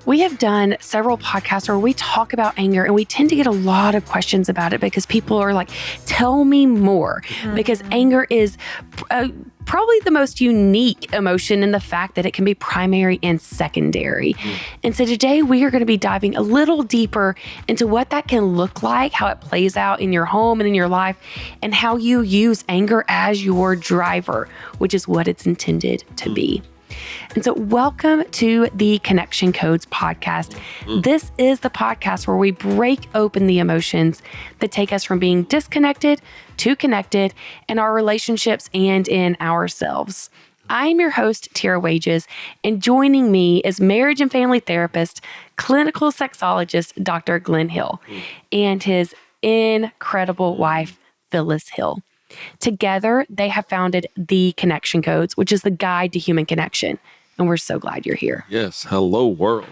We have done several podcasts where we talk about anger, and we tend to get a lot of questions about it because people are like, tell me more. Because anger is probably the most unique emotion in the fact that it can be primary and secondary. And so today we are going to be diving a little deeper into what that can look like, how it plays out in your home and in your life, and how you use anger as your driver, which is what it's intended to be. And so welcome to the Connection Codes podcast. This is the podcast where we break open the emotions that take us from being disconnected to connected in our relationships and in ourselves. I'm your host, Tera Wages, and joining me is marriage and family therapist, clinical sexologist, Dr. Glenn Hill, and his incredible wife, Phyllis Hill. Together, they have founded the Connection Codes, which is the guide to human connection. And we're so glad you're here. Yes. Hello, world.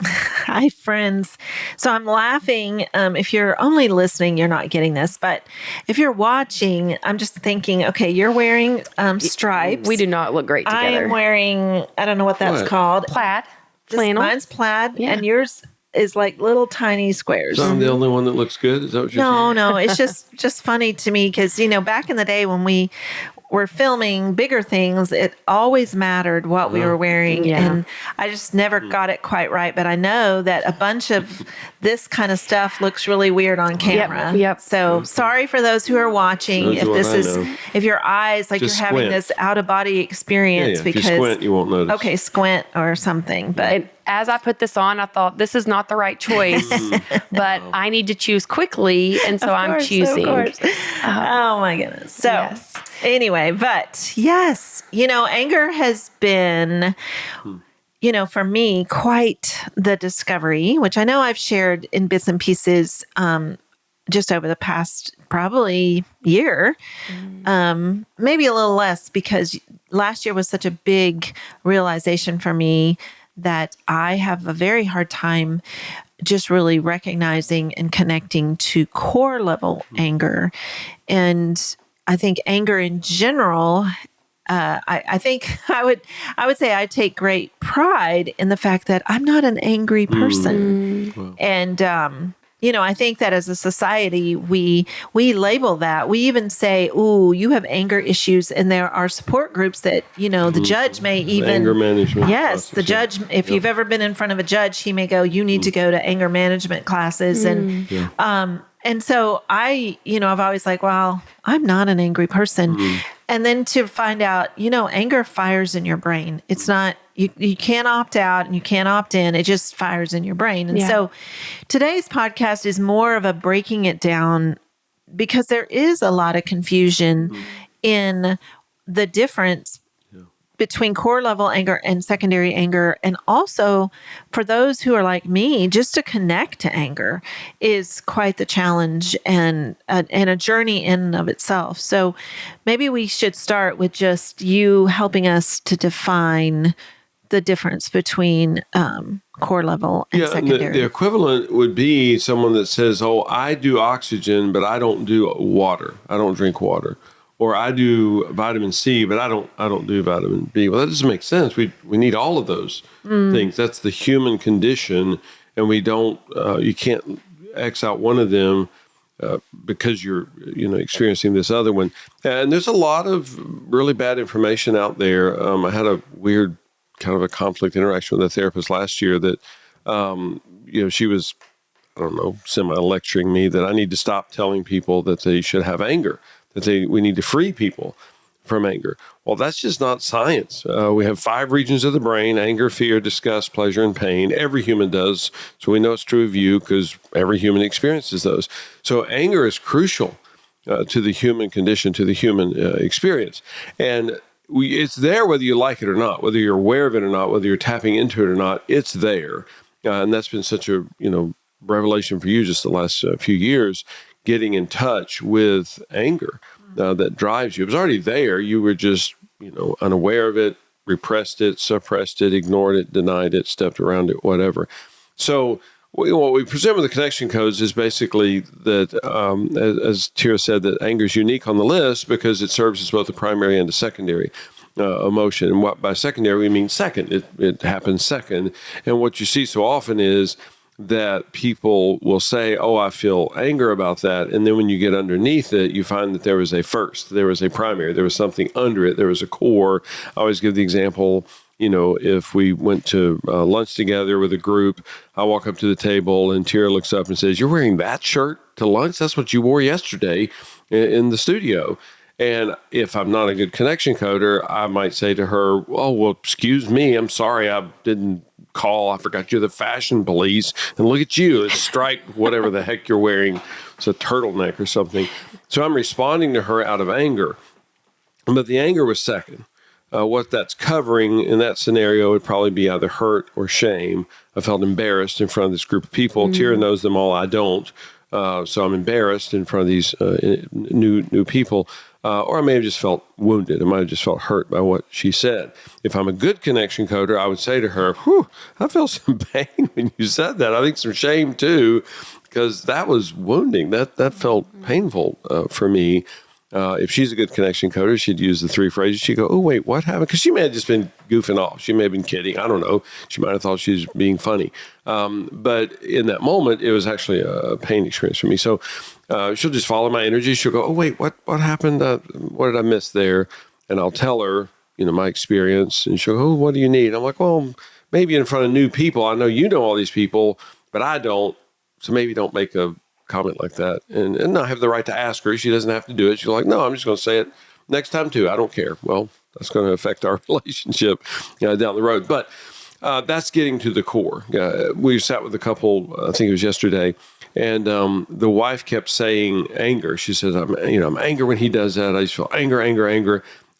Hi, friends. So I'm laughing. If you're only listening, you're not getting this. But if you're watching, I'm just thinking, okay, you're wearing stripes. We do not look great together. I am wearing, I don't know what that's called. Plaid. Flannel. Mine's plaid. Yeah. And yours is like little tiny squares. So I'm the only one that looks good? Is that what you're saying? No. It's just funny to me because, back in the day when we were filming bigger things, it always mattered what we were wearing. Yeah. And I just never got it quite right. But I know that a bunch of this kind of stuff looks really weird on camera. Yep. So sorry for those who are watching. If your eyes, like just you're having squint. this out of body experience Yeah. because if you squint, you won't notice. Okay, squint or something. But And as I put this on, I thought this is not the right choice, but I need to choose quickly. And so I'm choosing. Oh my goodness. So Yes. anyway, but yes, anger has been, for me, quite the discovery, which I know I've shared in bits and pieces just over the past probably year, maybe a little less, because last year was such a big realization for me that I have a very hard time just really recognizing and connecting to core level anger. And I think anger in general, I think I would say I take great pride in the fact that I'm not an angry person. Wow. And, I think that as a society, we label that. We even say, "Ooh, you have anger issues," and there are support groups that the judge may even Anger management. Yes, process, the judge. If you've ever been in front of a judge, he may go, "You need to go to anger management classes," and so I've always like, well, I'm not an angry person. And then to find out, anger fires in your brain. It's not, you can't opt out and you can't opt in. It just fires in your brain. And so today's podcast is more of a breaking it down because there is a lot of confusion in the difference between core level anger and secondary anger. And also for those who are like me, just to connect to anger is quite the challenge and a journey in and of itself. So maybe we should start with just you helping us to define the difference between core level and secondary. The equivalent would be someone that says, "Oh, I do oxygen, but I don't do water. I don't drink water." Or I do vitamin C, but I don't do vitamin B. Well, that doesn't make sense. We need all of those things. That's the human condition, and we don't. You can't X out one of them because you're experiencing this other one. And there's a lot of really bad information out there. I had a weird kind of a conflict interaction with a therapist last year that she was, I don't know, semi-lecturing me that I need to stop telling people that they should have anger. We need to free people from anger. Well, that's just not science. We have 5 regions of the brain: anger, fear, disgust, pleasure, and pain. Every human does. So we know it's true of you because every human experiences those. So anger is crucial to the human condition, to the human experience. And it's there whether you like it or not, whether you're aware of it or not, whether you're tapping into it or not, it's there. And that's been such a, revelation for you just the last few years, getting in touch with anger that drives you. It was already there. You were just, unaware of it, repressed it, suppressed it, ignored it, denied it, stepped around it, whatever. So what we present with the connection codes is basically that, as Tera said, that anger is unique on the list because it serves as both a primary and a secondary. emotion. And what by secondary, we mean second. It happens second. And what you see so often is that people will say, oh, I feel anger about that. And then when you get underneath it, you find that there was a first, there was a primary, there was something under it, there was a core. I always give the example, if we went to lunch together with a group, I walk up to the table and Tera looks up and says, you're wearing that shirt to lunch? That's what you wore yesterday in the studio. And if I'm not a good connection coder, I might say to her, oh, well, excuse me, I'm sorry, I didn't call. I forgot you're the fashion police. And look at you, it's striped, whatever the heck you're wearing. It's a turtleneck or something. So I'm responding to her out of anger. But the anger was second. What that's covering in that scenario would probably be either hurt or shame. I felt embarrassed in front of this group of people. Tera knows them all. I don't. So I'm embarrassed in front of these new people. Or I may have just felt wounded. I might have just felt hurt by what she said. If I'm a good connection coder, I would say to her, whew, I felt some pain when you said that. I think some shame too, because that was wounding. That felt painful for me. If she's a good connection coder, she'd use the three phrases. She'd go, oh, wait, what happened? Because she may have just been goofing off. She may have been kidding. I don't know. She might have thought she was being funny. But in that moment, it was actually a pain experience for me. So she'll just follow my energy. She'll go, oh, wait, what happened? What did I miss there? And I'll tell her, my experience. And she'll go, oh, what do you need? I'm like, well, maybe in front of new people. I know you know all these people, but I don't. So maybe don't make a comment like that. And I have the right to ask her. She doesn't have to do it. She's like, no, I'm just going to say it next time too. I don't care. Well, that's going to affect our relationship down the road. But that's getting to the core. We sat with a couple, I think it was yesterday, and the wife kept saying anger. She says, I'm angry when he does that. I just feel anger.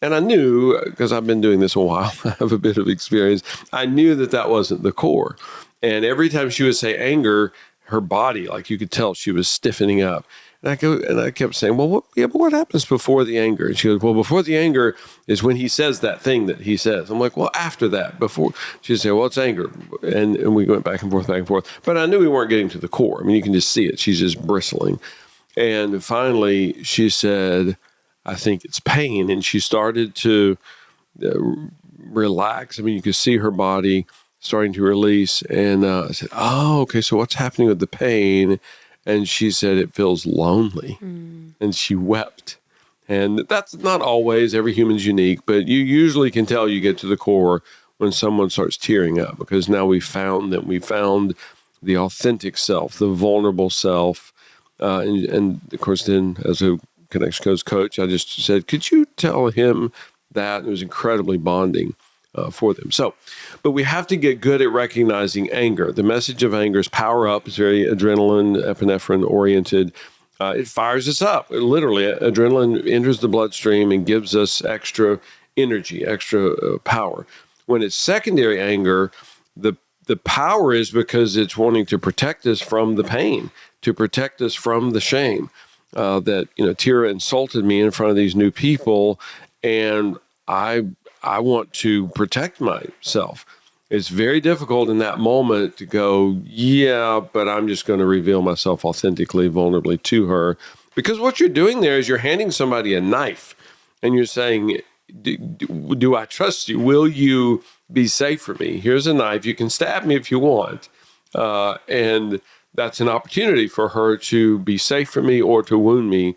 And I knew, because I've been doing this a while, I have a bit of experience. I knew that wasn't the core. And every time she would say anger, her body, like you could tell, she was stiffening up. And I kept saying, well, but what happens before the anger? And she goes, well, before the anger is when he says that thing that he says. I'm like, well, after that, before. She'd say, well, it's anger. And we went back and forth. But I knew we weren't getting to the core. I mean, you can just see it. She's just bristling. And finally, she said, I think it's pain. And she started to relax. I mean, you could see her body starting to release. And I said, oh, okay, so what's happening with the pain? And she said, it feels lonely. And she wept. And that's not always, every human's unique, but you usually can tell you get to the core when someone starts tearing up, because now we found the authentic self, the vulnerable self. And of course, then as a Connection coach, I just said, could you tell him that? It was incredibly bonding for them. So, but we have to get good at recognizing anger. The message of anger is power up. It's very adrenaline, epinephrine oriented. It fires us up. Literally, adrenaline enters the bloodstream and gives us extra energy, extra power. When it's secondary anger, the power is because it's wanting to protect us from the pain, to protect us from the shame. That Tera insulted me in front of these new people, and I want to protect myself. It's very difficult in that moment to go, yeah, but I'm just going to reveal myself authentically, vulnerably to her. Because what you're doing there is you're handing somebody a knife, and you're saying, do I trust you? Will you be safe for me? Here's a knife. You can stab me if you want. And that's an opportunity for her to be safe for me or to wound me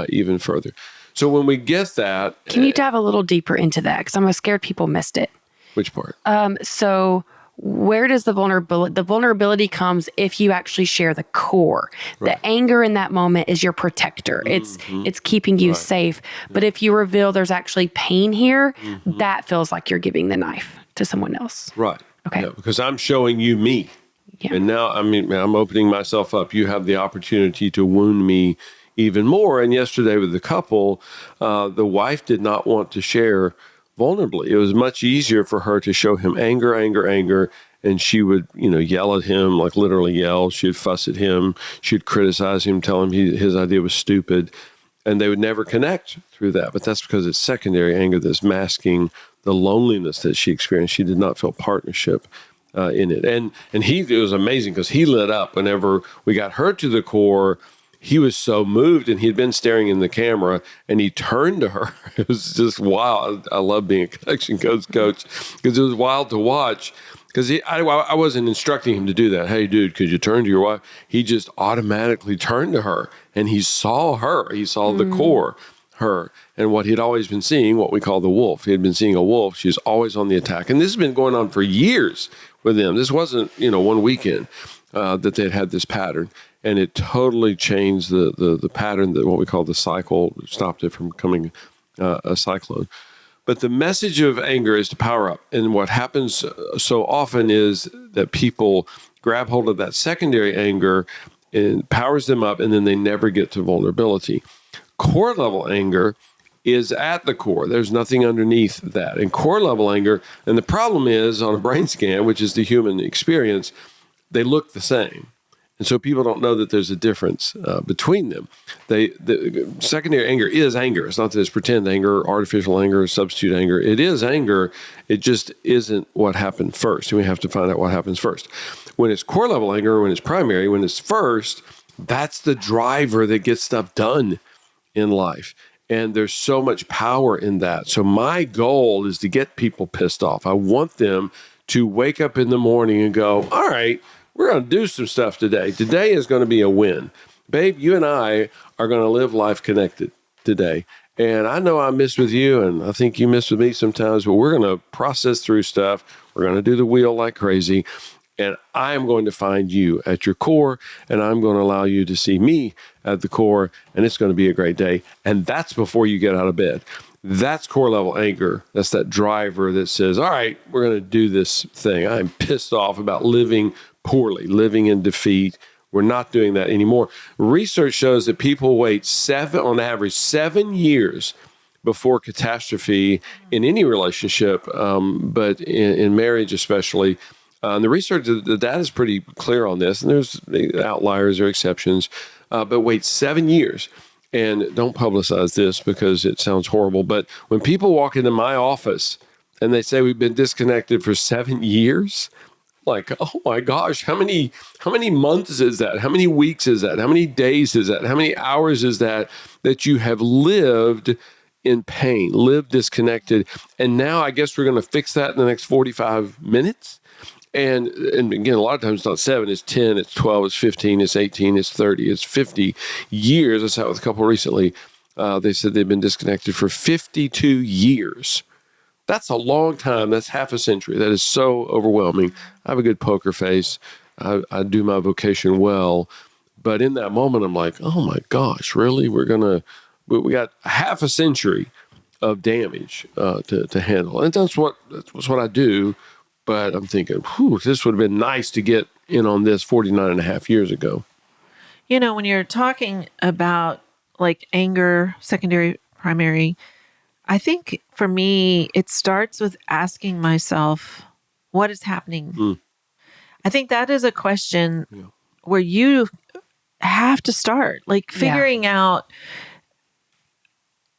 even further. So when we get that... Can you dive a little deeper into that? Because I'm scared people missed it. Which part? So where does the vulnerability... The vulnerability comes if you actually share the core. Right. The anger in that moment is your protector. It's keeping you safe. But if you reveal there's actually pain here, that feels like you're giving the knife to someone else. Right. Okay. Yeah, because I'm showing you me. Yeah. And now, I'm opening myself up. You have the opportunity to wound me even more. And yesterday with the couple, the wife did not want to share vulnerably. It was much easier for her to show him anger. And she would, yell at him, like literally yell. She'd fuss at him. She'd criticize him, tell him his idea was stupid. And they would never connect through that. But that's because it's secondary anger that's masking the loneliness that she experienced. She did not feel partnership in it. And it was amazing because he lit up whenever we got her to the core. he was so moved, and he'd been staring in the camera, and he turned to her. It was just wild. I love being a connection coach because it was wild to watch. Because I wasn't instructing him to do that. Hey, dude, could you turn to your wife? He just automatically turned to her, and he saw her. He saw the core, her, and what he'd always been seeing, what we call the wolf. He had been seeing a wolf. She was always on the attack. And this has been going on for years with them. This wasn't, one weekend that they'd had this pattern. And it totally changed the pattern, that what we call the cycle, stopped it from becoming a cyclone. But the message of anger is to power up. And what happens so often is that people grab hold of that secondary anger and powers them up, and then they never get to vulnerability. Core level anger is at the core. There's nothing underneath that. And core level anger, and the problem is on a brain scan, which is the human experience, they look the same. And so people don't know that there's a difference between them. The secondary anger is anger. It's not that it's pretend anger, artificial anger, substitute anger. It is anger. It just isn't what happened first. And we have to find out what happens first. When it's core level anger, when it's primary, when it's first, that's the driver that gets stuff done in life. And there's so much power in that. So my goal is to get people pissed off. I want them to wake up in the morning and go, all right, we're going to do some stuff today. Today is going to be a win. Babe, you and I are going to live life connected today. And I know I miss with you, and I think you miss with me sometimes, but we're going to process through stuff. We're going to do the wheel like crazy. And I am going to find you at your core, and I'm going to allow you to see me at the core, and it's going to be a great day. And that's before you get out of bed. That's core level anger. That's that driver that says, all right, we're going to do this thing. I'm pissed off about living poorly, living in defeat. We're not doing that anymore. Research shows that people wait on average 7 years before catastrophe in any relationship, but in marriage especially. And the research, the data is pretty clear on this, and there's outliers or exceptions, but wait 7 years. And don't publicize this because it sounds horrible, but when people walk into my office and they say we've been disconnected for 7 years, like, oh my gosh, how many months is that? How many weeks is that? How many days is that? How many hours is that you have lived in pain, lived disconnected? And now I guess we're going to fix that in the next 45 minutes. And again, a lot of times it's not 7, it's 10, it's 12, it's 15, it's 18, it's 30, it's 50 years. I sat with a couple recently. They said they've been disconnected for 52 years. That's a long time. That's half a century. That is so overwhelming. I have a good poker face. I do my vocation well. But in that moment, I'm like, oh my gosh, really? We got half a century of damage to handle. And that's what I do. But I'm thinking, this would have been nice to get in on this 49 and a half years ago. When you're talking about like anger, secondary, primary, I think for me, it starts with asking myself, what is happening? I think that is a question where you have to start, like figuring out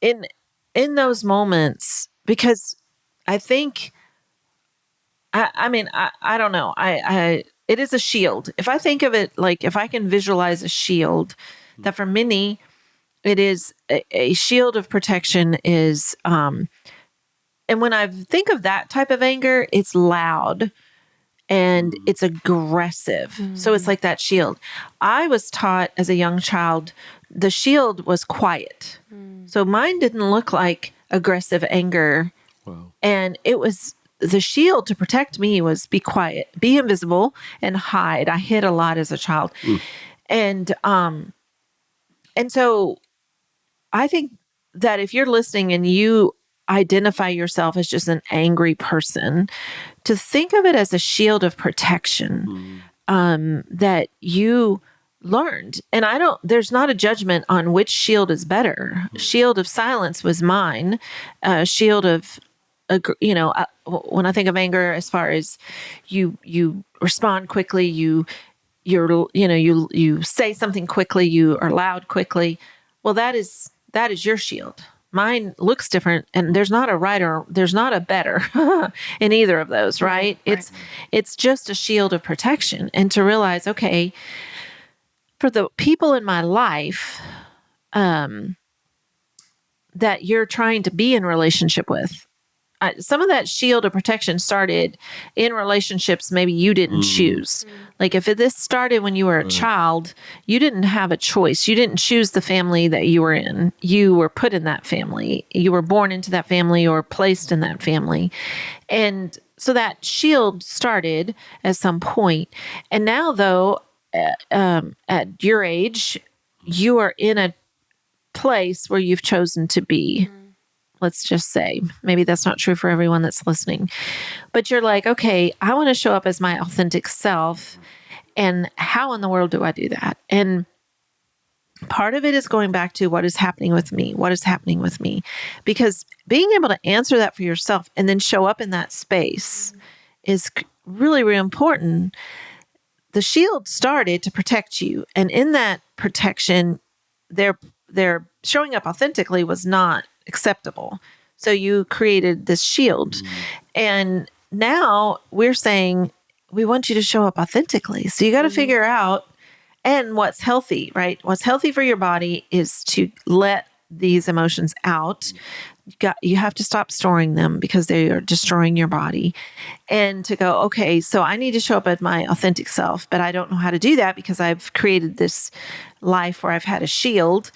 in those moments, because I think, I don't know. It is a shield. If I think of it, like if I can visualize a shield, that for many, it is a shield of protection is, and when I think of that type of anger, it's loud and it's aggressive. So it's like that shield. I was taught as a young child, the shield was quiet. So mine didn't look like aggressive anger. Wow. And it was the shield to protect me was be quiet, be invisible, and hide. I hid a lot as a child. And so I think that if you're listening and you identify yourself as just an angry person, to think of it as a shield of protection that you learned. And there's not a judgment on which shield is better. Shield of silence was mine. Shield of, when I think of anger, as far as you respond quickly, you say something quickly, you are loud quickly. Well, that is your shield. Mine looks different, and there's not a right or there's not a better in either of those, right? It's just a shield of protection. And to realize, okay, for the people in my life that you're trying to be in relationship with. Some of that shield of protection started in relationships maybe you didn't choose. Like if this started when you were a child, you didn't have a choice. You didn't choose the family that you were in. You were put in that family. You were born into that family or placed in that family. And so that shield started at some point. And now though, at your age, you are in a place where you've chosen to be. Let's just say, maybe that's not true for everyone that's listening, but you're like, okay, I want to show up as my authentic self. And how in the world do I do that? And part of it is going back to what is happening with me? What is happening with me? Because being able to answer that for yourself and then show up in that space is really, really important. The shield started to protect you. And in that protection, their showing up authentically was not acceptable. So you created this shield. And now we're saying, we want you to show up authentically. So you got to figure out, and what's healthy, right? What's healthy for your body is to let these emotions out. You have to stop storing them because they are destroying your body. And to go, okay, so I need to show up as my authentic self, but I don't know how to do that because I've created this life where I've had a shield.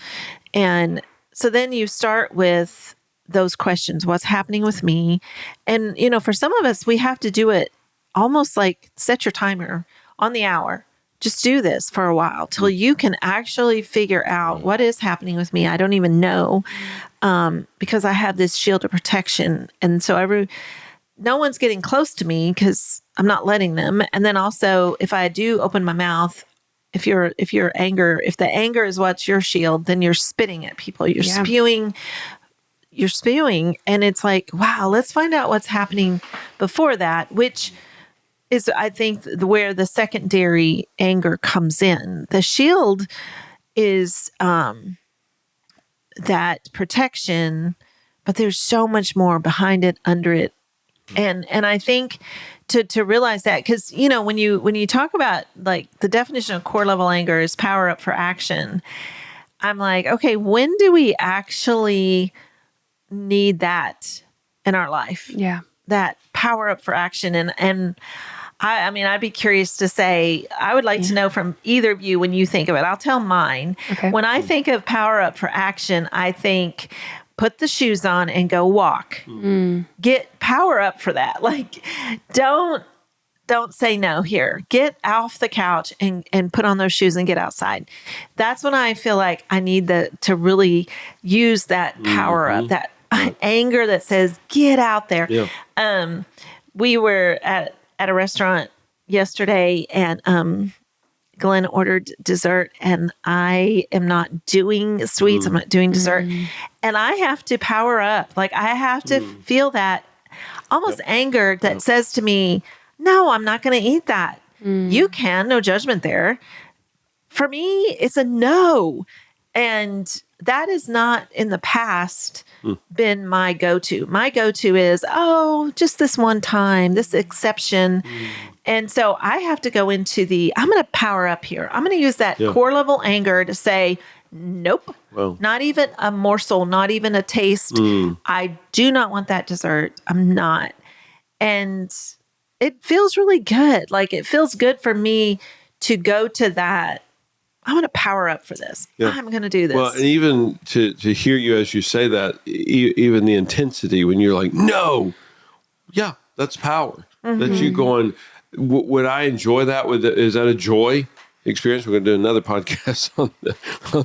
And so then you start with those questions. What's happening with me? And, for some of us, we have to do it almost like set your timer on the hour. Just do this for a while till you can actually figure out what is happening with me. I don't even know because I have this shield of protection. And so no one's getting close to me because I'm not letting them. And then also, if I do open my mouth, if the anger is what's your shield, then you're spitting at people. You're spewing. And it's like, wow, let's find out what's happening before that, which is, I think, where the secondary anger comes in. The shield is that protection, but there's so much more behind it, under it. And I think to realize that, because, when you talk about like the definition of core level anger is power up for action, I'm like, okay, when do we actually need that in our life? Yeah. That power up for action. And I mean, I'd be curious to say, I would like to know from either of you when you think of it. I'll tell mine. Okay. When I think of power up for action, I think put the shoes on and go walk. Get power up for that. Like, don't say no here. Get off the couch and put on those shoes and get outside. That's when I feel like I need to really use that power up, that anger that says, get out there. Yeah. We were at a restaurant yesterday and Glenn ordered dessert and I am not doing sweets. I'm not doing dessert. And I have to power up. Like I have to feel that almost anger that says to me, no, I'm not going to eat that. You can, no judgment there. For me, it's a no. And that is not in the past been my go-to. My go-to is, just this one time, this exception. And so I have to go into I'm going to power up here. I'm going to use that core level anger to say, nope, not even a morsel, not even a taste. I do not want that dessert. I'm not. And it feels really good. Like it feels good for me to go to that. I'm going to power up for this. Yeah. I'm going to do this. Well, and even to hear you as you say that, even the intensity when you're like, no, that's power. That's you going, would I enjoy that? Is that a joy experience? We're going to do another podcast on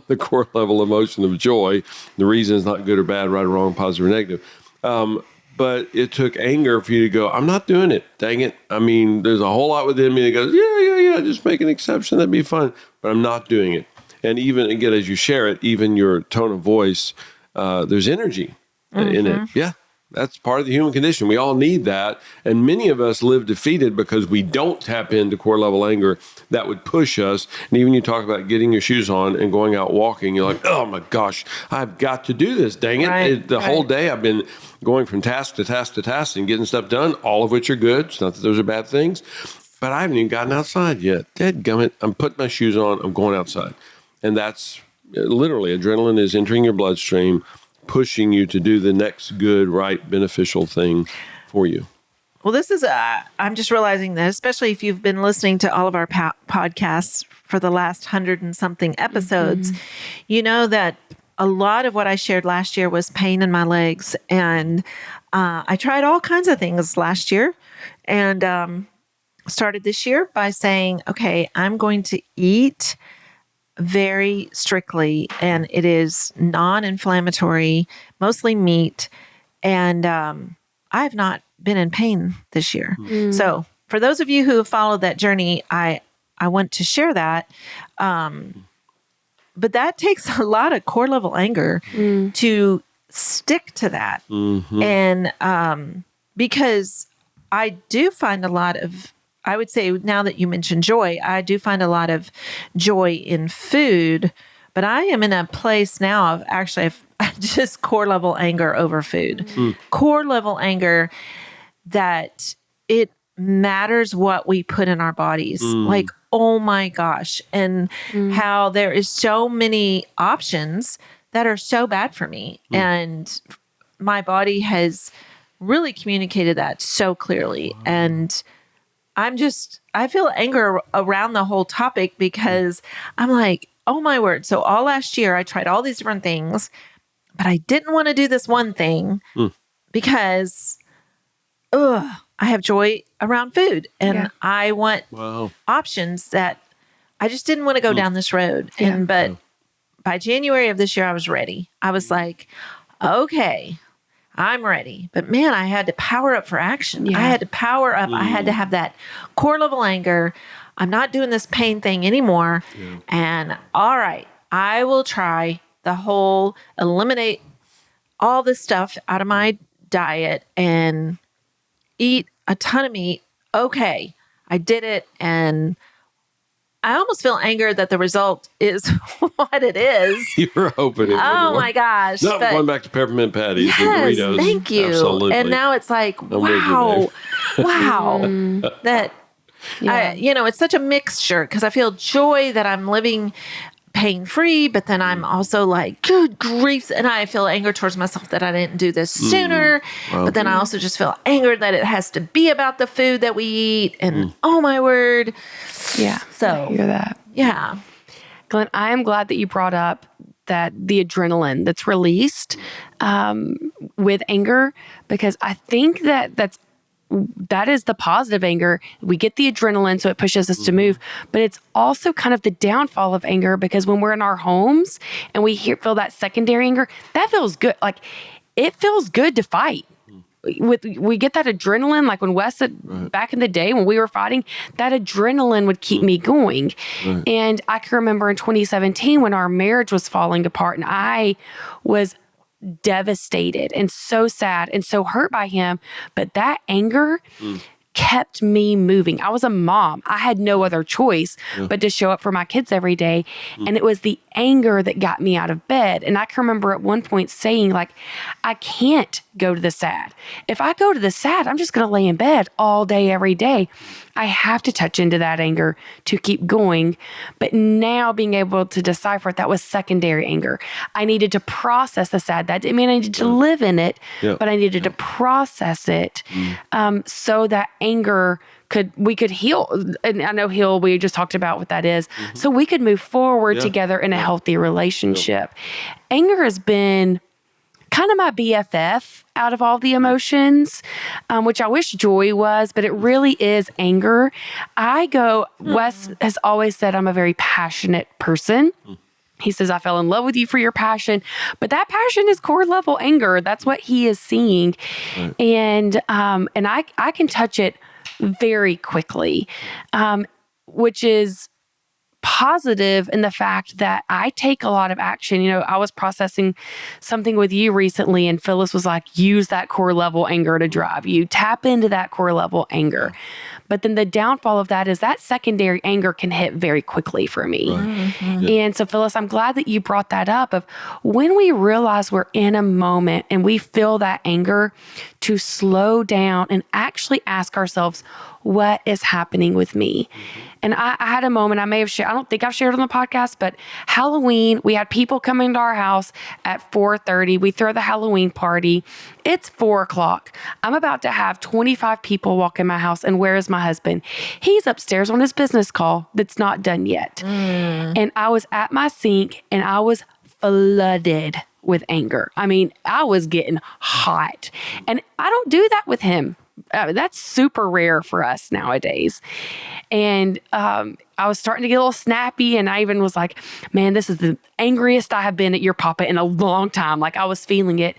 the core level emotion of joy. The reason is not good or bad, right or wrong, positive or negative. But it took anger for you to go, I'm not doing it. Dang it. I mean, there's a whole lot within me that goes, yeah, just make an exception. That'd be fun. But I'm not doing it. And even, again, as you share it, even your tone of voice, there's energy in it. Yeah, that's part of the human condition. We all need that. And many of us live defeated because we don't tap into core level anger that would push us. And even you talk about getting your shoes on and going out walking, you're like, oh my gosh, I've got to do this. Dang it. The whole day I've been going from task to task to task and getting stuff done, all of which are good. It's not that those are bad things. but I haven't even gotten outside yet. Dadgummit, I'm putting my shoes on, I'm going outside. And that's literally adrenaline is entering your bloodstream, pushing you to do the next good, right, beneficial thing for you. Well, this is, I'm just realizing that, especially if you've been listening to all of our podcasts for the last 100 and something episodes, you know that a lot of what I shared last year was pain in my legs. And I tried all kinds of things last year and started this year by saying, okay, I'm going to eat very strictly, and it is non-inflammatory, mostly meat. And I have not been in pain this year. So for those of you who have followed that journey, I want to share that. But that takes a lot of core level anger to stick to that. And because I do find a lot of, I would say now that you mentioned joy, I do find a lot of joy in food, but I am in a place now of actually just core level anger over food. Core level anger that it matters what we put in our bodies. Like, oh my gosh. And how there is so many options that are so bad for me. And my body has really communicated that so clearly. And I feel anger around the whole topic because I'm like, oh my word. So all last year I tried all these different things, but I didn't want to do this one thing because, I have joy around food and I want options that I just didn't want to go down this road. But by January of this year, I was ready. I was like, okay, I'm ready. But man, I had to power up for action. I had to power up. I had to have that core level anger. I'm not doing this pain thing anymore. And all right, I will try the whole eliminate all this stuff out of my diet and eat a ton of meat. Okay, I did it. And I almost feel anger that the result is what it is. You were hoping it would Oh work. my gosh. Not going back to peppermint patties and Yes, Doritos. thank you. Absolutely. And now it's like, I'm with you, wow, babe. wow. That, it's such a mixture because I feel joy that I'm living pain-free, but then I'm also like, good grief. And I feel anger towards myself that I didn't do this sooner. But then I also just feel anger that it has to be about the food that we eat. And oh my word. Yeah. So I hear that. Yeah. Glenn, I am glad that you brought up that the adrenaline that's released with anger, because I think that is the positive anger. We get the adrenaline, so it pushes us to move, but it's also kind of the downfall of anger because when we're in our homes and we feel that secondary anger, that feels good. Like it feels good to fight. We get that adrenaline, like when Wes back in the day when we were fighting, that adrenaline would keep me going. And I can remember in 2017 when our marriage was falling apart and I was devastated and so sad and so hurt by him. But that anger kept me moving. I was a mom. I had no other choice but to show up for my kids every day. And it was the anger that got me out of bed. And I can remember at one point saying, like, I can't go to the sad. If I go to the sad, I'm just going to lay in bed all day, every day. I have to touch into that anger to keep going. But now being able to decipher it, that was secondary anger. I needed to process the sad. That didn't mean I needed to live in it, but I needed to process it so that anger we could heal. And I know heal, we just talked about what that is. So we could move forward together in a healthy relationship. Anger has been kind of my BFF out of all the emotions, which I wish joy was, but it really is anger. Wes has always said I'm a very passionate person. He says, I fell in love with you for your passion, but that passion is core level anger. That's what he is seeing. And I can touch it very quickly, which is positive in the fact that I take a lot of action. You know, I was processing something with you recently, and Phyllis was like, use that core level anger to drive you. Tap into that core level anger. But then the downfall of that is that secondary anger can hit very quickly for me. And so, Phyllis, I'm glad that you brought that up of when we realize we're in a moment and we feel that anger, to slow down and actually ask ourselves, what is happening with me? And I had a moment I may have shared, I don't think I've shared on the podcast, but Halloween, we had people coming to our house at 4:30. We throw the Halloween party. It's 4:00. I'm about to have 25 people walk in my house. And where is my husband? He's upstairs on his business call that's not done yet. And I was at my sink and I was flooded with anger. I mean, I was getting hot. And I don't do that with him. That's super rare for us nowadays. And I was starting to get a little snappy, and I even was like, man, this is the angriest I have been at your papa in a long time. Like, I was feeling it.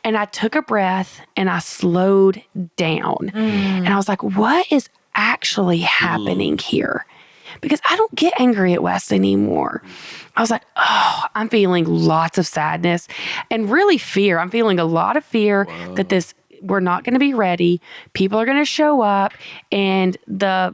And I took a breath and I slowed down. And I was like, what is actually happening here? Because I don't get angry at Wes anymore. I was like, oh, I'm feeling lots of sadness and really fear. I'm feeling a lot of fear that we're not going to be ready. People are going to show up, and the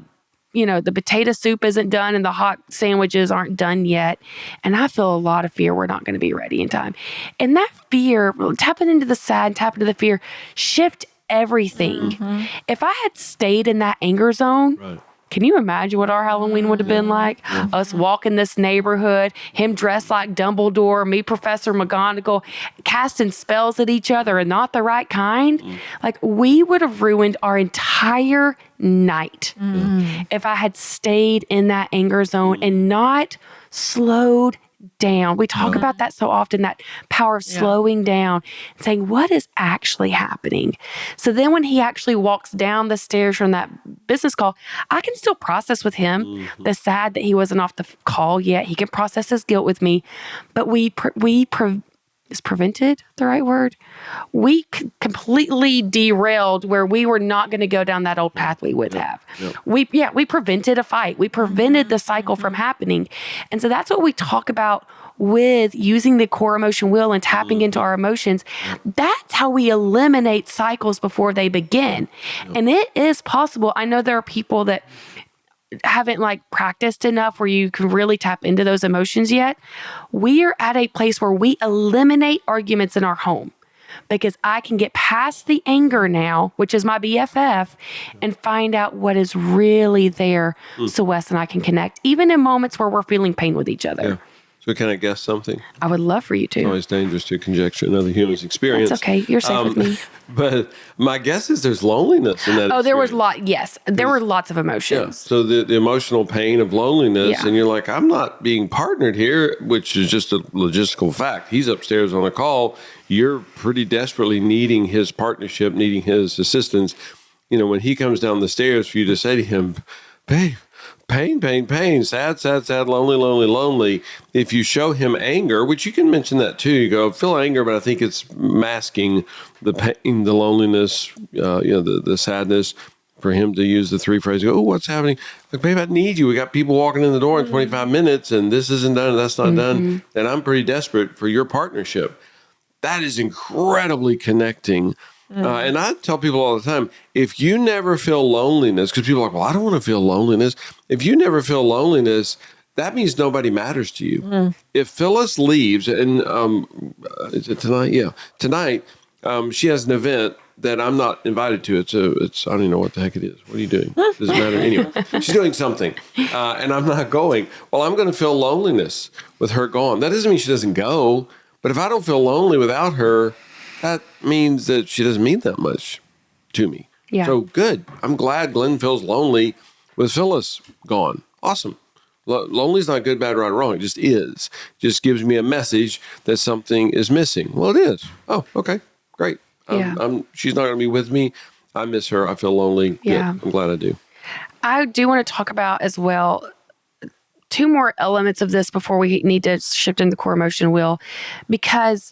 potato soup isn't done and the hot sandwiches aren't done yet. And I feel a lot of fear we're not going to be ready in time. And that fear, tapping into the sad, tapping into the fear, shift everything. If I had stayed in that anger zone, can you imagine what our Halloween would have been like? Us walking this neighborhood, him dressed like Dumbledore, me, Professor McGonagall, casting spells at each other and not the right kind. Like, we would have ruined our entire night if I had stayed in that anger zone and not slowed down. We talk about that so often, that power of slowing down and saying, what is actually happening? So then when he actually walks down the stairs from that business call, I can still process with him the sad that he wasn't off the call yet. He can process his guilt with me, but is prevented the right word? We completely derailed where we were not going to go down that old path we would have. We prevented a fight. We prevented the cycle from happening. And so that's what we talk about with using the core emotion wheel and tapping into our emotions. That's how we eliminate cycles before they begin. And it is possible. I know there are people that haven't practiced enough where you can really tap into those emotions yet. We are at a place where we eliminate arguments in our home because I can get past the anger now, which is my BFF, and find out what is really there so Wes and I can connect, even in moments where we're feeling pain with each other. Yeah. So can I guess something? I would love for you to. It's always dangerous to conjecture another human's experience. That's okay. You're safe with me. But my guess is there's loneliness in that. Oh, there was there were lots of emotions. Yeah. So the emotional pain of loneliness, and you're like, I'm not being partnered here, which is just a logistical fact. He's upstairs on a call. You're pretty desperately needing his partnership, needing his assistance. You know, when he comes down the stairs, for you to say to him, babe, pain, sad, lonely. If you show him anger, which you can mention that too, you go, feel anger, but I think it's masking the pain, the loneliness, the sadness, for him to use the three phrases, oh, what's happening? Like, babe, I need you. We got people walking in the door in 25 minutes and this isn't done, and that's not done. And I'm pretty desperate for your partnership. That is incredibly connecting. And I tell people all the time, if you never feel loneliness, because people are like, well, I don't want to feel loneliness. If you never feel loneliness, that means nobody matters to you. If Phyllis leaves, and is it tonight? Yeah. Tonight, she has an event that I'm not invited to. It's I don't even know what the heck it is. What are you doing? Doesn't matter. Anyway, she's doing something, and I'm not going. Well, I'm going to feel loneliness with her gone. That doesn't mean she doesn't go. But if I don't feel lonely without her, that means that she doesn't mean that much to me. Yeah. So good. I'm glad Glenn feels lonely with Phyllis gone. Awesome. Lonely's not good, bad, right, or wrong. It just is. Just gives me a message that something is missing. Well, it is. Oh, okay. Great. She's not going to be with me. I miss her. I feel lonely. Yeah. Good. I'm glad I do. I do want to talk about as well two more elements of this before we need to shift into the core emotion wheel, because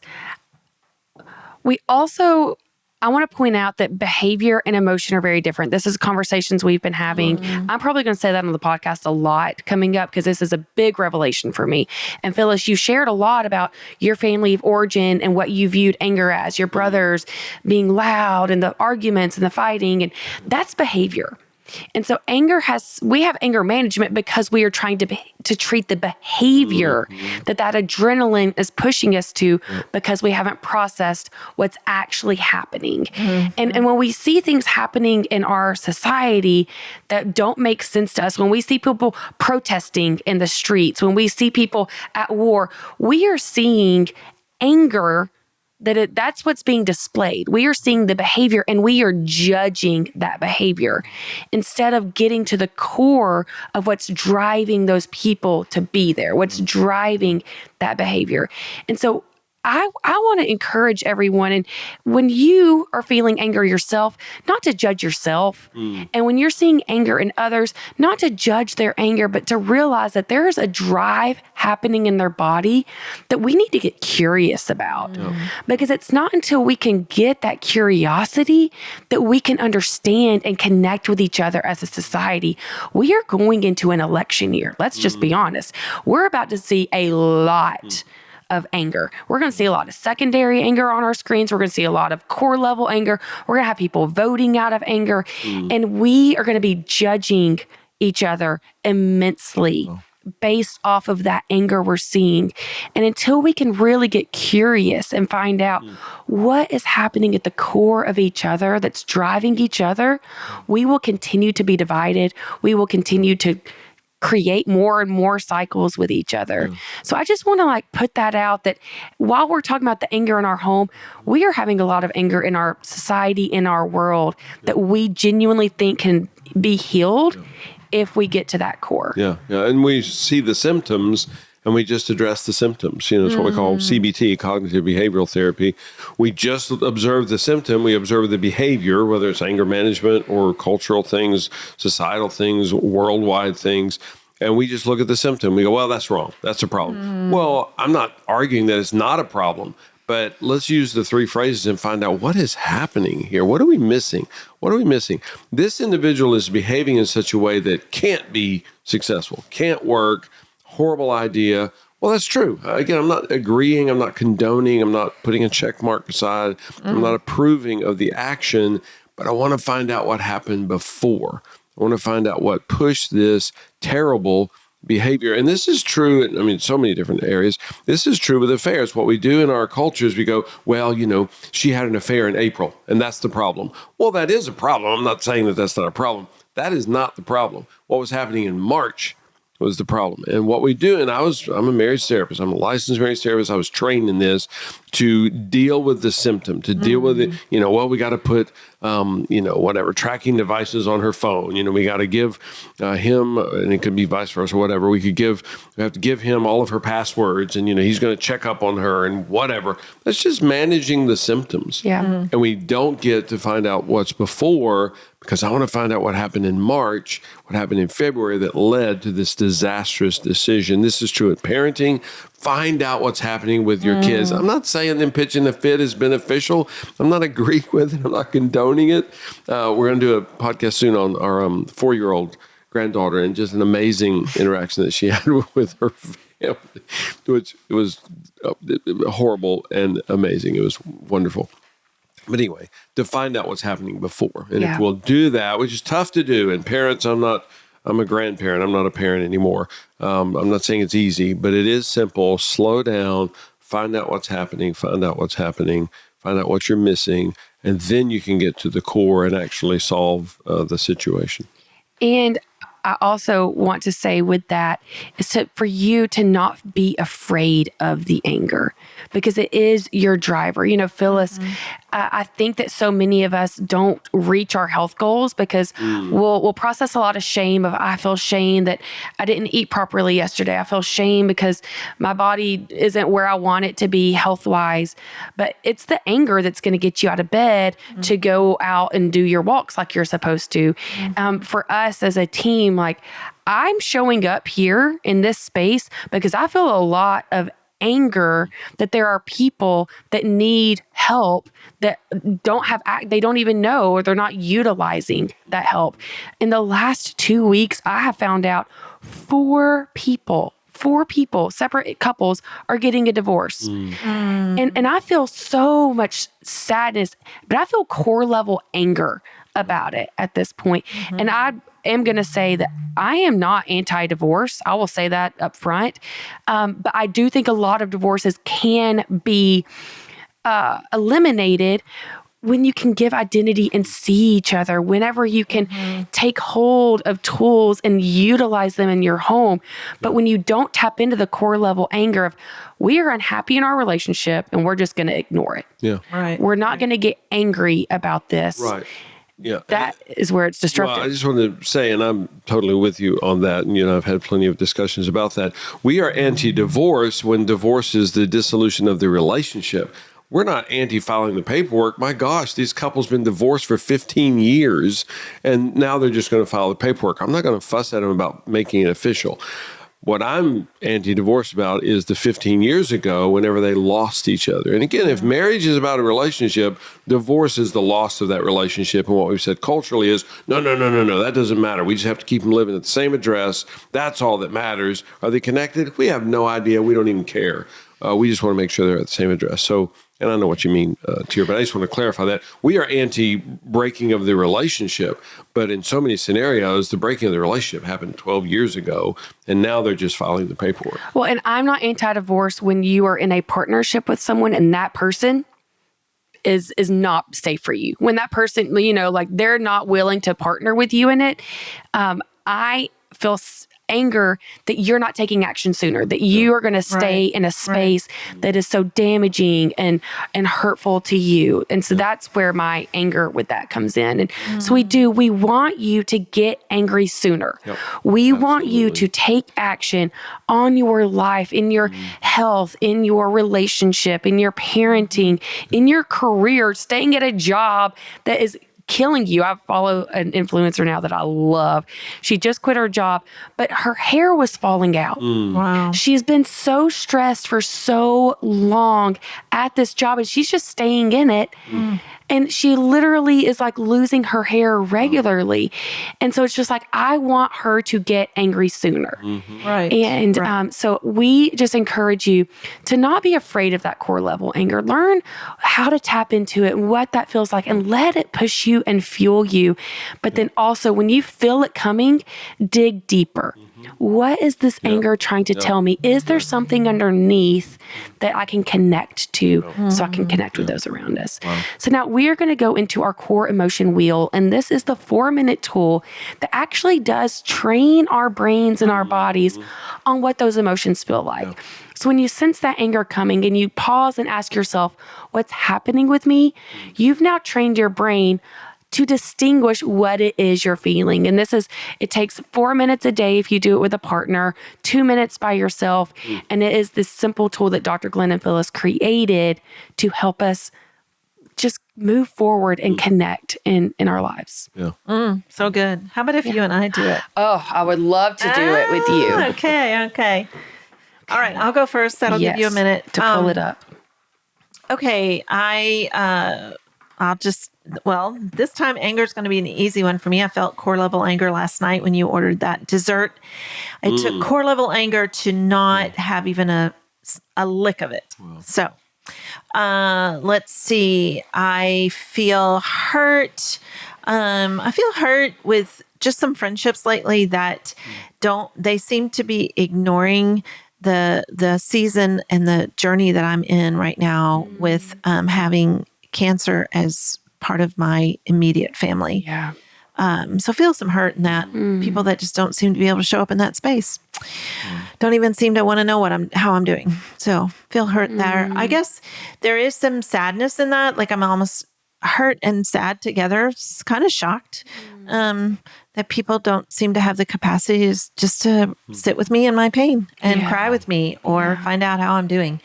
we also, I want to point out that behavior and emotion are very different. This is conversations we've been having. I'm probably going to say that on the podcast a lot coming up because this is a big revelation for me. And Phyllis, you shared a lot about your family of origin and what you viewed anger as, your brothers being loud and the arguments and the fighting, and that's behavior. And so we have anger management because we are trying to treat the behavior that adrenaline is pushing us to because we haven't processed what's actually happening. And when we see things happening in our society that don't make sense to us, when we see people protesting in the streets, when we see people at war, we are seeing anger that's what's being displayed. We are seeing the behavior and we are judging that behavior instead of getting to the core of what's driving those people to be there, what's driving that behavior. And so I want to encourage everyone, and when you are feeling anger yourself, not to judge yourself. And when you're seeing anger in others, not to judge their anger, but to realize that there is a drive happening in their body that we need to get curious about. Because it's not until we can get that curiosity that we can understand and connect with each other as a society. We are going into an election year. Let's just be honest. We're about to see a lot of anger. We're going to see a lot of secondary anger on our screens. We're going to see a lot of core level anger. We're going to have people voting out of anger. And we are going to be judging each other immensely based off of that anger we're seeing. And until we can really get curious and find out what is happening at the core of each other that's driving each other, we will continue to be divided. We will continue to create more and more cycles with each other. So I just want to put that out that while we're talking about the anger in our home, we are having a lot of anger in our society, in our world that we genuinely think can be healed if we get to that core. Yeah. And we see the symptoms and we just address the symptoms. It's what we call CBT, cognitive behavioral therapy. We just observe the symptom. We observe the behavior, whether it's anger management or cultural things, societal things, worldwide things. And we just look at the symptom. We go, well, that's wrong. That's a problem. Well, I'm not arguing that it's not a problem, but let's use the three phrases and find out what is happening here. What are we missing? What are we missing? This individual is behaving in such a way that can't be successful, can't work, horrible idea. Well, that's true. Again, I'm not agreeing. I'm not condoning. I'm not putting a check mark beside. I'm not approving of the action, but I want to find out what happened before. I want to find out what pushed this terrible behavior. And this is true in, so many different areas. This is true with affairs. What we do in our culture is we go, well, she had an affair in April, and that's the problem. Well, that is a problem. I'm not saying that that's not a problem. That is not the problem. What was happening in March was the problem. And what we do, and I'm a marriage therapist. I'm a licensed marriage therapist. I was trained in this to deal with the symptom, to deal with it. We got to put, tracking devices on her phone. We got to give him, and it could be vice versa, whatever. We have to give him all of her passwords, and, he's going to check up on her and whatever. That's just managing the symptoms. Yeah. And we don't get to find out what's before, because I want to find out what happened in March, what happened in February that led to this disastrous decision. This is true at parenting. Find out what's happening with your kids. I'm not saying them pitching a fit is beneficial. I'm not agreeing with it. I'm not condoning it. We're going to do a podcast soon on our 4-year-old granddaughter, and just an amazing interaction that she had with her family, which was horrible and amazing. It was wonderful. But anyway, to find out what's happening before. And if we'll do that, which is tough to do, and parents, I'm a grandparent. I'm not a parent anymore. I'm not saying it's easy, but it is simple. Slow down, find out what's happening, find out what you're missing, and then you can get to the core and actually solve the situation. And I also want to say with that is for you to not be afraid of the anger, because it is your driver. Phyllis, I think that so many of us don't reach our health goals because we'll process a lot of shame of, I feel shame that I didn't eat properly yesterday. I feel shame because my body isn't where I want it to be health-wise. But it's the anger that's going to get you out of bed to go out and do your walks like you're supposed to. For us as a team, I'm showing up here in this space because I feel a lot of anger that there are people that need help that they don't even know, or they're not utilizing that help. In the last 2 weeks, I have found out 4 people, separate couples, are getting a divorce. And I feel so much sadness, but I feel core level anger about it at this point. And I am going to say that I am not anti-divorce. I will say that up front. But I do think a lot of divorces can be eliminated when you can give identity and see each other, whenever you can take hold of tools and utilize them in your home. But when you don't tap into the core level anger of, we are unhappy in our relationship and we're just going to ignore it. Yeah. Right. We're not going to get angry about this. Right. Yeah. That is where it's destructive. Well, I just wanted to say, and I'm totally with you on that, and I've had plenty of discussions about that. We are anti-divorce when divorce is the dissolution of the relationship. We're not anti-filing the paperwork. My gosh, these couples been divorced for 15 years, and now they're just going to file the paperwork. I'm not going to fuss at them about making it official. What I'm anti-divorce about is the 15 years ago, whenever they lost each other. And again, if marriage is about a relationship, divorce is the loss of that relationship. And what we've said culturally is, no, that doesn't matter. We just have to keep them living at the same address. That's all that matters. Are they connected? We have no idea. We don't even care. We just want to make sure they're at the same address. So, and I know what you mean, Tera, but I just want to clarify that. We are anti-breaking of the relationship, but in so many scenarios, the breaking of the relationship happened 12 years ago, and now they're just filing the paperwork. Well, and I'm not anti-divorce when you are in a partnership with someone and that person is not safe for you. When that person, like they're not willing to partner with you in it, I feel anger that you're not taking action sooner, that you are going to stay in a space that is so damaging and hurtful to you. And so that's where my anger with that comes in. And so we want you to get angry sooner. Yep. We want you to take action on your life, in your health, in your relationship, in your parenting, in your career, staying at a job that is killing you. I follow an influencer now that I love. She just quit her job, but her hair was falling out. Wow. She's been so stressed for so long at this job, and she's just staying in it. And she literally is like losing her hair regularly. And so it's just like, I want her to get angry sooner. Right. And so we just encourage you to not be afraid of that core level anger. Learn how to tap into it and what that feels like, and let it push you and fuel you. But then also, when you feel it coming, dig deeper. What is this anger trying to tell me? Is there something underneath that I can connect to, so I can connect with those around us? So now we are going to go into our core emotion wheel. And this is the 4-minute tool that actually does train our brains and our bodies on what those emotions feel like. So when you sense that anger coming and you pause and ask yourself, what's happening with me? You've now trained your brain to distinguish what it is you're feeling. And it takes 4 minutes a day if you do it with a partner, 2 minutes by yourself. And it is this simple tool that Dr. Glenn and Phyllis created to help us just move forward and connect in our lives. Yeah. So good. How about if you and I do it? Oh, I would love to do it with you. Okay. All right, I'll go first. That'll give you a minute to pull it up. Okay, this time anger is going to be an easy one for me. I felt core level anger last night when you ordered that dessert. I took core level anger to not have even a lick of it. Wow. So let's see. I feel hurt. I feel hurt with just some friendships lately that they seem to be ignoring the season and the journey that I'm in right now with having cancer as part of my immediate family. Yeah. So feel some hurt in that. People that just don't seem to be able to show up in that space. Don't even seem to want to know how I'm doing. So feel hurt there. I guess there is some sadness in that. Like I'm almost hurt and sad together. It's kind of shocked that people don't seem to have the capacity just to sit with me in my pain and cry with me or find out how I'm doing.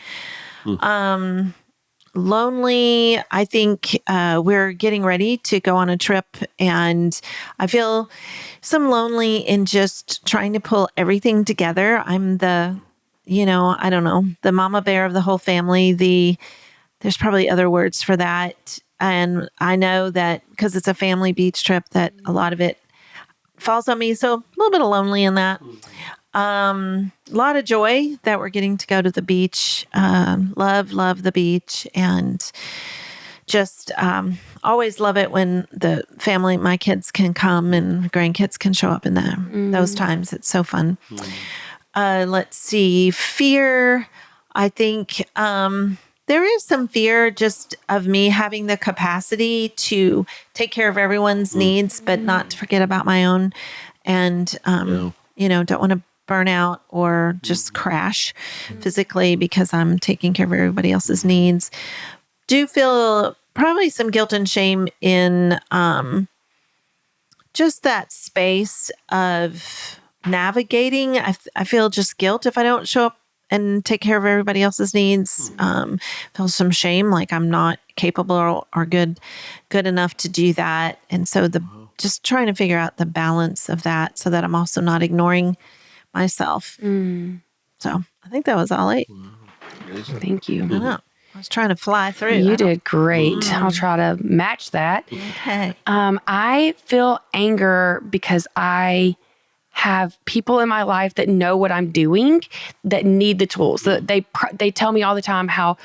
Lonely. I think we're getting ready to go on a trip, and I feel some lonely in just trying to pull everything together. I'm the I don't know, the mama bear of the whole family. There's probably other words for that. And I know that because it's a family beach trip that a lot of it falls on me. So a little bit of lonely in that. A lot of joy that we're getting to go to the beach. Love the beach, and just always love it when the family, my kids can come and grandkids can show up in those times. It's so fun. Let's see. Fear. I think there is some fear just of me having the capacity to take care of everyone's needs, but not to forget about my own. And, don't want to burn out or just crash physically because I'm taking care of everybody else's needs. Do feel probably some guilt and shame in just that space of navigating. I feel just guilt if I don't show up and take care of everybody else's needs. Feel some shame, like I'm not capable or good enough to do that. And so just trying to figure out the balance of that so that I'm also not ignoring myself. So I think that was all 8. Thank you. I know. I was trying to fly through. You did great. I'll try to match that. Okay. I feel anger because I have people in my life that know what I'm doing, that need the tools. They tell me all the time how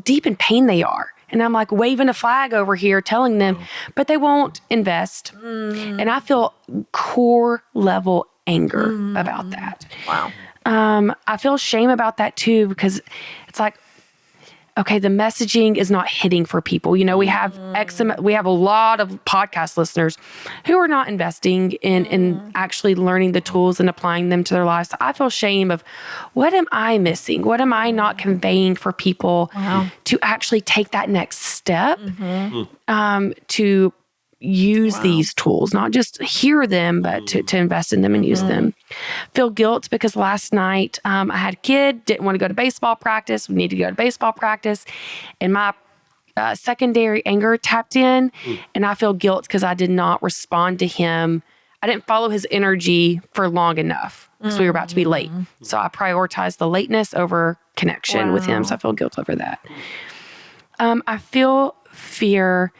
deep in pain they are. And I'm like waving a flag over here telling them, but they won't invest. And I feel core level anger about that. Wow. I feel shame about that too, because it's like, okay, the messaging is not hitting for people. We have we have a lot of podcast listeners who are not investing in actually learning the tools and applying them to their lives. So I feel shame of what am I missing? What am I not conveying for people to actually take that next step to use these tools, not just hear them, but to invest in them and use them. Feel guilt because last night I had a kid, didn't want to go to baseball practice. We need to go to baseball practice. And my secondary anger tapped in. And I feel guilt because I did not respond to him. I didn't follow his energy for long enough because we were about to be late. So I prioritized the lateness over connection with him. So I feel guilt over that. I feel fear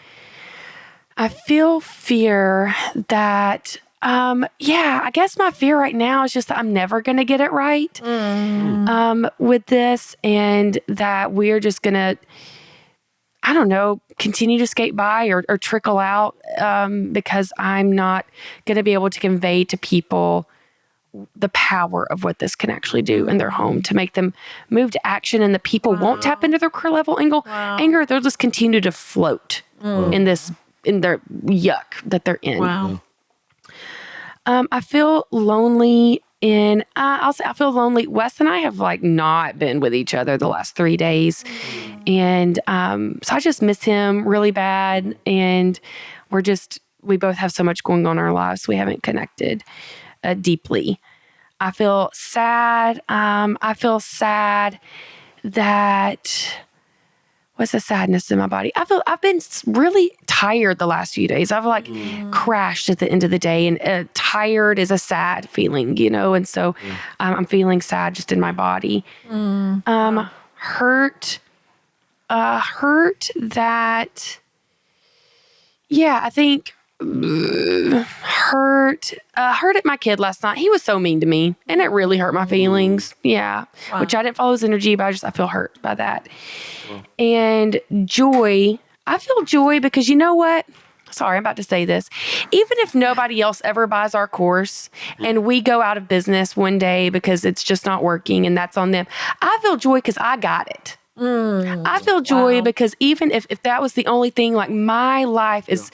that, I guess my fear right now is just that I'm never going to get it right with this, and that we're just going to, I don't know, continue to skate by or trickle out because I'm not going to be able to convey to people the power of what this can actually do in their home to make them move to action, and the people won't tap into their core level anger. They'll just continue to float in their yuck that they're in. Wow. I feel lonely I feel lonely. Wes and I have not been with each other the last 3 days. And so I just miss him really bad. And we both have so much going on in our lives. So we haven't connected deeply. I feel sad. That, what's the sadness in my body? I've been really tired the last few days. I've crashed at the end of the day, and tired is a sad feeling, and so I'm feeling sad just in my body. Hurt that, I think hurt at my kid last night. He was so mean to me, and it really hurt my feelings. Which I didn't follow his energy, but I feel hurt by that. And joy, I feel joy because you know what? Sorry, I'm about to say this. Even if nobody else ever buys our course and we go out of business one day because it's just not working and that's on them, I feel joy because I got it. I feel joy because even if that was the only thing, my life is,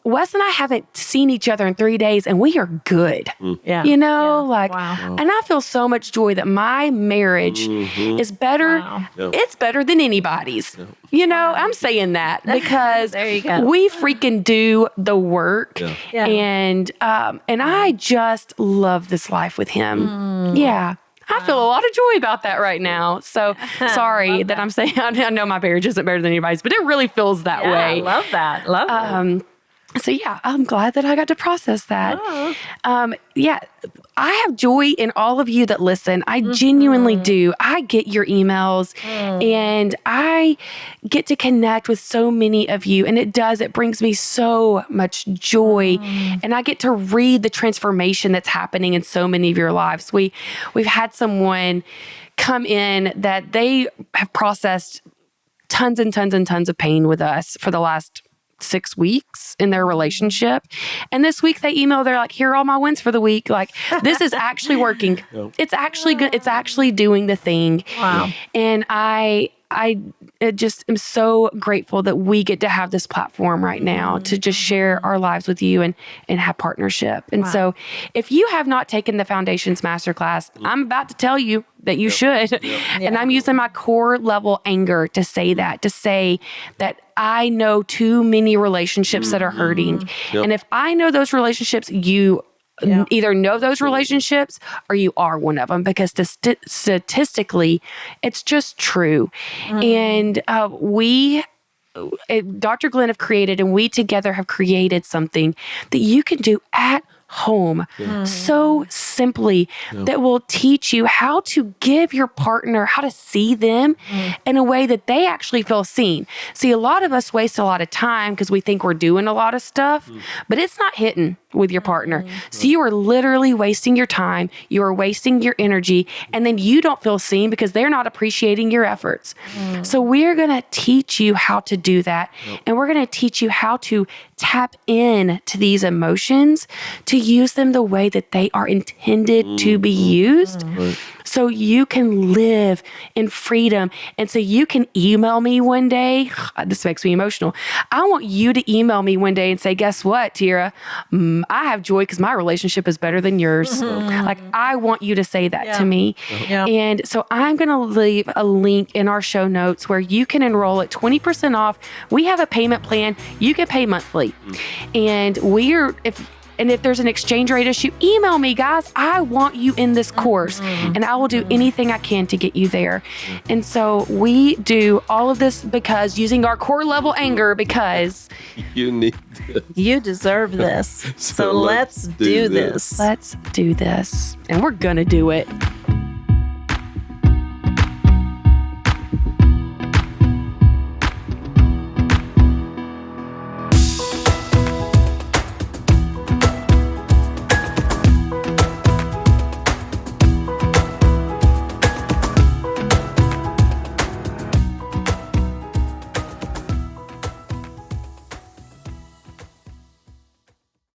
Wes and I haven't seen each other in 3 days and we are good. And I feel so much joy that my marriage is better. It's better than anybody's. I'm saying that because there you go. We freaking do the work. And I just love this life with him. I feel a lot of joy about that right now. So sorry that I'm saying, I know my marriage isn't better than anybody's, but it really feels that way. I love that. Love that. So yeah, I'm glad that I got to process that. Yeah, I have joy in all of you that listen. I genuinely do. I get your emails and I get to connect with so many of you. And it brings me so much joy. And I get to read the transformation that's happening in so many of your lives. We've had someone come in that they have processed tons and tons and tons of pain with us for the last 6 weeks in their relationship. And this week they email, they're like, here are all my wins for the week. Like, this is actually working. It's actually good. It's actually doing the thing. Wow. And I just am so grateful that we get to have this platform right now to just share our lives with you and have partnership. And so if you have not taken the Foundations Masterclass, I'm about to tell you that you should. And I'm using my core level anger to say that I know too many relationships that are hurting. And if I know those relationships, you either know those relationships or you are one of them, because statistically, it's just true. And Dr. Glenn have created, and we together have created something that you can do at home so simply that will teach you how to give your partner, how to see them in a way that they actually feel seen. See, a lot of us waste a lot of time because we think we're doing a lot of stuff, but it's not hitting with your partner. So you are literally wasting your time, you are wasting your energy, and then you don't feel seen because they're not appreciating your efforts. So we're going to teach you how to do that. And we're going to teach you how to tap in to these emotions, to use them the way that they are intended to be used. So you can live in freedom. And so you can email me one day. This makes me emotional. I want you to email me one day and say, guess what, Tera? I have joy because my relationship is better than yours. Like, I want you to say that to me. And so I'm going to leave a link in our show notes where you can enroll at 20% off. We have a payment plan. You can pay monthly. And if there's an exchange rate issue, email me, guys. I want you in this course, and I will do anything I can to get you there. And so we do all of this because using our core level anger, because you need this. You deserve this. So let's do this. Let's do this. And we're going to do it.